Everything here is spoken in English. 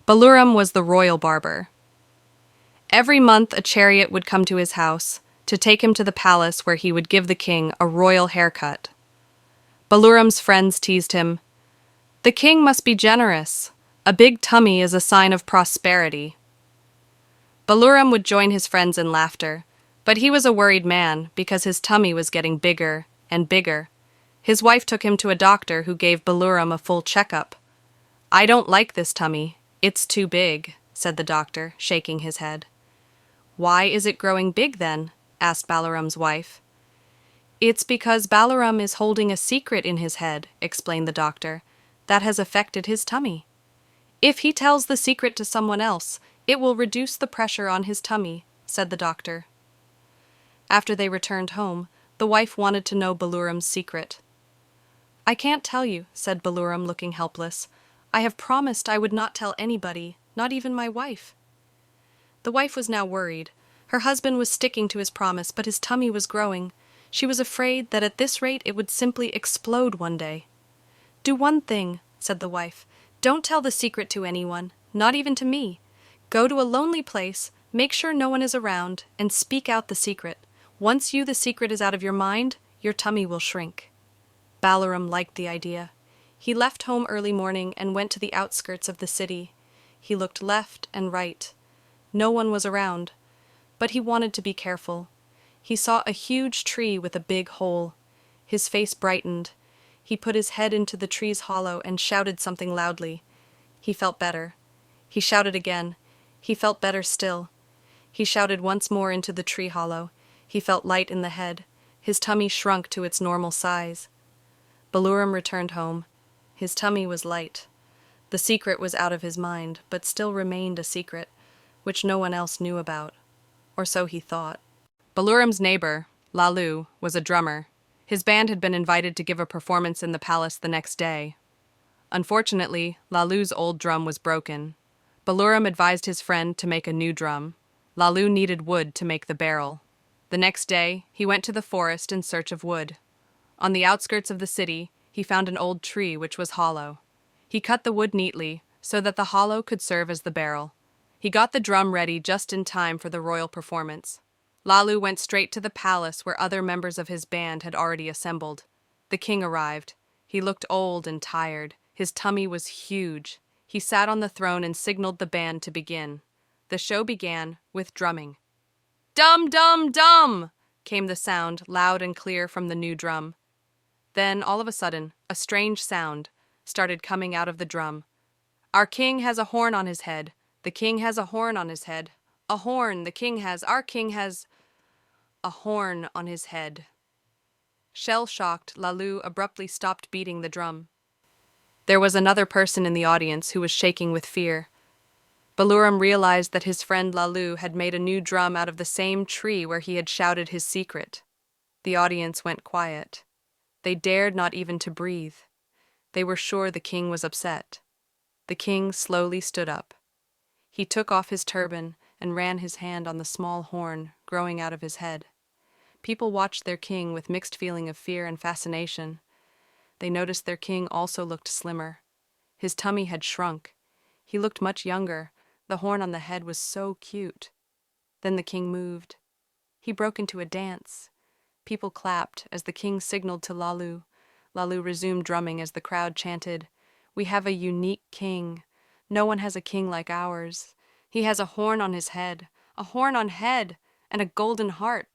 Baluram was the royal barber. Every month a chariot would come to his house to take him to the palace where he would give the king a royal haircut. Baluram's friends teased him. The king must be generous. A big tummy is a sign of prosperity. Baluram would join his friends in laughter, but he was a worried man because his tummy was getting bigger and bigger. His wife took him to a doctor who gave Baluram a full checkup. "I don't like this tummy. It's too big," said the doctor, shaking his head. "Why is it growing big then?" asked Baluram's wife. "It's because Baluram is holding a secret in his head," explained the doctor, "that has affected his tummy. If he tells the secret to someone else, it will reduce the pressure on his tummy," said the doctor. After they returned home, the wife wanted to know Baluram's secret. "I can't tell you," said Baluram, looking helpless. "I have promised I would not tell anybody, not even my wife." The wife was now worried. Her husband was sticking to his promise, but his tummy was growing. She was afraid that at this rate it would simply explode one day. "Do one thing," said the wife. "Don't tell the secret to anyone, not even to me. Go to a lonely place, make sure no one is around, and speak out the secret. Once the secret is out of your mind, your tummy will shrink." Baluram liked the idea. He left home early morning and went to the outskirts of the city. He looked left and right. No one was around, but he wanted to be careful. He saw a huge tree with a big hole. His face brightened. He put his head into the tree's hollow and shouted something loudly. He felt better. He shouted again. He felt better still. He shouted once more into the tree hollow. He felt light in the head. His tummy shrunk to its normal size. Baluram returned home. His tummy was light. The secret was out of his mind, but still remained a secret, which no one else knew about. Or so he thought. Baluram's neighbor, Lallu, was a drummer. His band had been invited to give a performance in the palace the next day. Unfortunately, Lallu's old drum was broken. Baluram advised his friend to make a new drum. Lallu needed wood to make the barrel. The next day, he went to the forest in search of wood. On the outskirts of the city, he found an old tree which was hollow. He cut the wood neatly so that the hollow could serve as the barrel. He got the drum ready just in time for the royal performance. Lallu went straight to the palace where other members of his band had already assembled. The king arrived. He looked old and tired. His tummy was huge. He sat on the throne and signaled the band to begin. The show began with drumming. "Dum, dum, dum!" came the sound, loud and clear from the new drum. Then, all of a sudden, a strange sound started coming out of the drum. "Our king has a horn on his head. The king has a horn on his head. A horn, the king has, our king has a horn on his head." Shell-shocked, Lallu abruptly stopped beating the drum. There was another person in the audience who was shaking with fear. Baluram realized that his friend Lallu had made a new drum out of the same tree where he had shouted his secret. The audience went quiet. They dared not even to breathe. They were sure the king was upset. The king slowly stood up. He took off his turban and ran his hand on the small horn growing out of his head. People watched their king with mixed feeling of fear and fascination. They noticed their king also looked slimmer. His tummy had shrunk. He looked much younger. The horn on the head was so cute. Then the king moved. He broke into a dance. People clapped as the king signaled to Lallu. Lallu resumed drumming as the crowd chanted, "We have a unique king. No one has a king like ours. He has a horn on his head, a horn on head, and a golden heart.